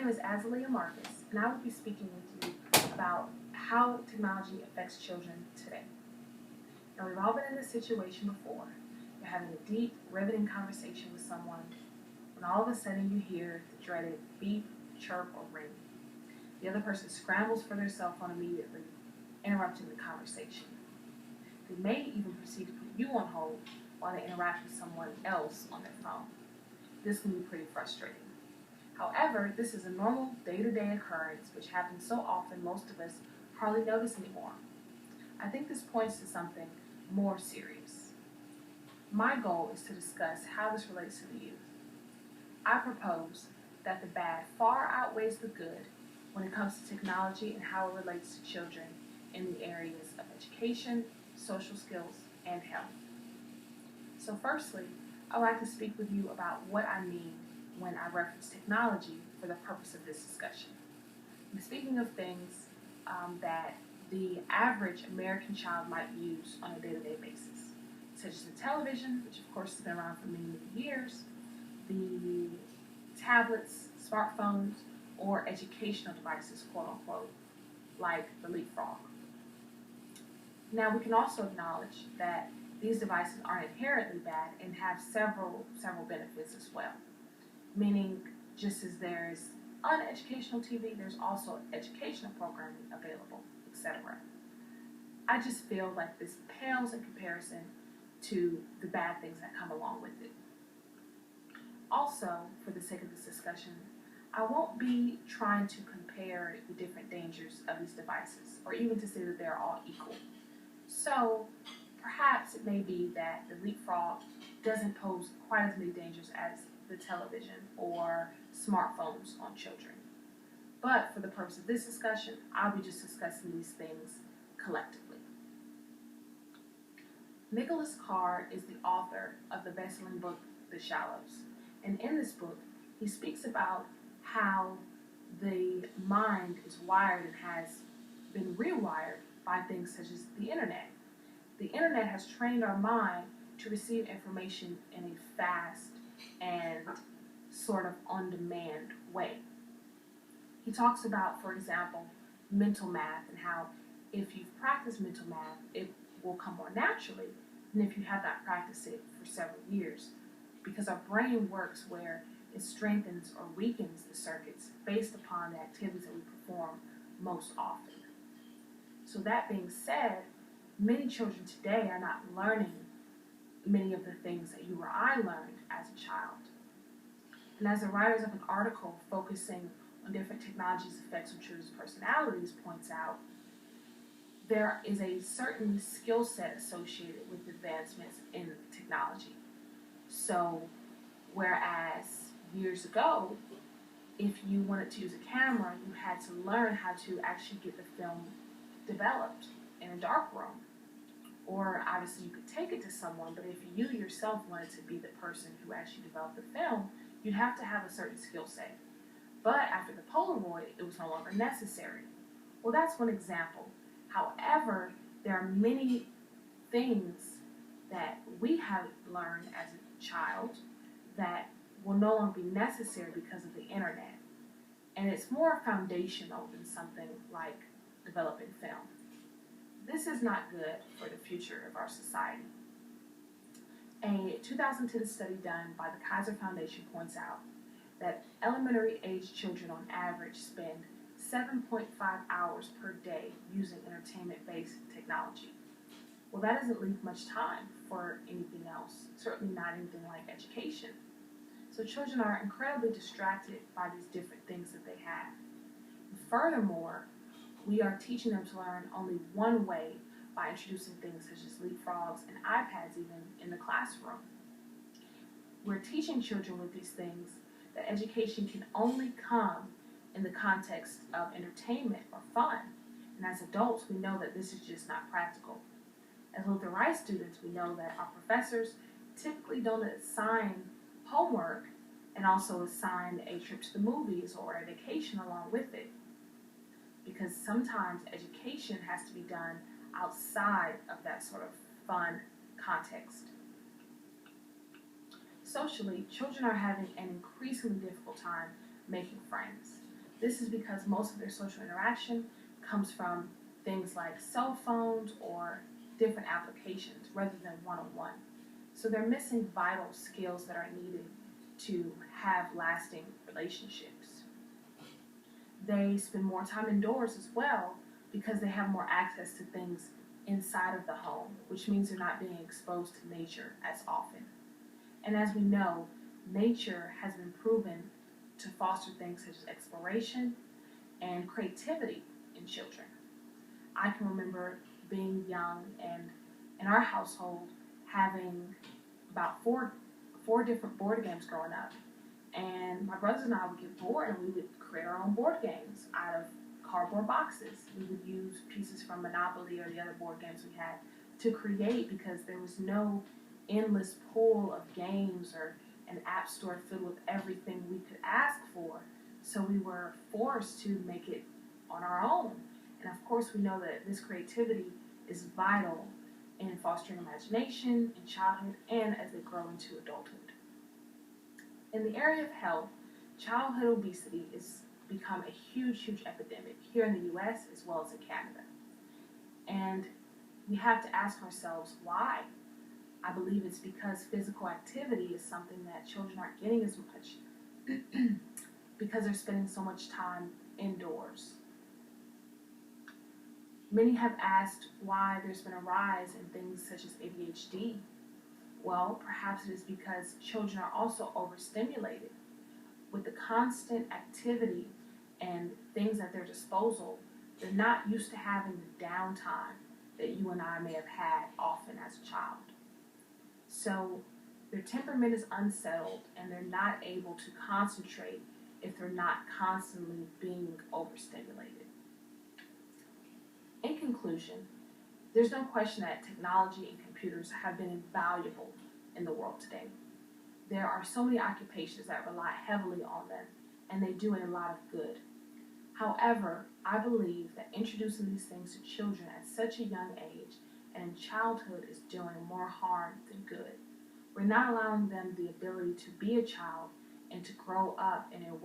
name is Azalea Marcus, and I will be speaking with you about how technology affects children today. Now, we've all been in this situation before. You're having a deep, riveting conversation with someone, when all of a sudden you hear the dreaded beep, chirp, or ring. The other person scrambles for their cell phone immediately, interrupting the conversation. They may even proceed to put you on hold while they interact with someone else on their phone. This can be pretty frustrating. However, this is a normal day-to-day occurrence which happens so often most of us hardly notice anymore. I think this points to something more serious. My goal is to discuss how this relates to the youth. I propose that the bad far outweighs the good when it comes to technology and how it relates to children in the areas of education, social skills, and health. So firstly, I would like to speak with you about what I mean when I reference technology for the purpose of this discussion. I'm speaking of things that the average American child might use on a day-to-day basis, such as the television, which of course has been around for many, many years, the tablets, smartphones, or educational devices, quote-unquote, like the leapfrog. Now, we can also acknowledge that these devices aren't inherently bad and have several benefits as well. Meaning, just as there's uneducational TV, there's also educational programming available, etc. I just feel like this pales in comparison to the bad things that come along with it. Also, for the sake of this discussion, I won't be trying to compare the different dangers of these devices, or even to say that they're all equal. So, perhaps it may be that the leapfrog doesn't pose quite as many dangers as the television or smartphones on children. But for the purpose of this discussion, I'll be just discussing these things collectively. Nicholas Carr is the author of the best-selling book, The Shallows. And in this book, he speaks about how the mind is wired and has been rewired by things such as the internet. The internet has trained our mind to receive information in a fast and sort of on-demand way. He talks about, for example, mental math and how if you've practiced mental math, it will come more naturally than if you have not practiced it for several years, because our brain works where it strengthens or weakens the circuits based upon the activities that we perform most often. So that being said, many children today are not learning many of the things that you or I learned as a child. And as the writers of an article focusing on different technologies' effects on children's personalities points out, there is a certain skill set associated with advancements in technology. So, whereas years ago, if you wanted to use a camera, you had to learn how to actually get the film developed in a dark room. Or obviously you could take it to someone, but if you yourself wanted to be the person who actually developed the film, you'd have to have a certain skill set. But after the Polaroid, it was no longer necessary. Well, that's one example. However, there are many things that we have learned as a child that will no longer be necessary because of the internet. And it's more foundational than something like developing film. This is not good for the future of our society. A 2010 study done by the Kaiser Foundation points out that elementary age children on average spend 7.5 hours per day using entertainment-based technology. Well, that doesn't leave much time for anything else, certainly not anything like education. So children are incredibly distracted by these different things that they have. And furthermore, we are teaching them to learn only one way by introducing things such as leapfrogs and iPads even in the classroom. We're teaching children with these things that education can only come in the context of entertainment or fun. And as adults, we know that this is just not practical. As Luther Rice students, we know that our professors typically don't assign homework and also assign a trip to the movies or a vacation along with it. Because sometimes education has to be done outside of that sort of fun context. Socially, children are having an increasingly difficult time making friends. This is because most of their social interaction comes from things like cell phones or different applications rather than one-on-one. So they're missing vital skills that are needed to have lasting relationships. They spend more time indoors as well because they have more access to things inside of the home, which means they're not being exposed to nature as often. And as we know, nature has been proven to foster things such as exploration and creativity in children. I can remember being young and in our household having about four different board games growing up. And my brothers and I would get bored and we would create our own board games out of cardboard boxes. We would use pieces from Monopoly or the other board games we had to create because there was no endless pool of games or an app store filled with everything we could ask for. So we were forced to make it on our own. And of course we know that this creativity is vital in fostering imagination in childhood and as they grow into adulthood. In the area of health, childhood obesity has become a huge epidemic here in the US as well as in Canada. And we have to ask ourselves why. I believe it's because physical activity is something that children aren't getting as much because they're spending so much time indoors. Many have asked why there's been a rise in things such as ADHD. Well, perhaps it is because children are also overstimulated. With the constant activity and things at their disposal, they're not used to having the downtime that you and I may have had often as a child. So their temperament is unsettled and they're not able to concentrate if they're not constantly being overstimulated. In conclusion, there's no question that technology and computers have been invaluable in the world today. There are so many occupations that rely heavily on them, and they do a lot of good. However, I believe that introducing these things to children at such a young age and in childhood is doing more harm than good. We're not allowing them the ability to be a child and to grow up in a way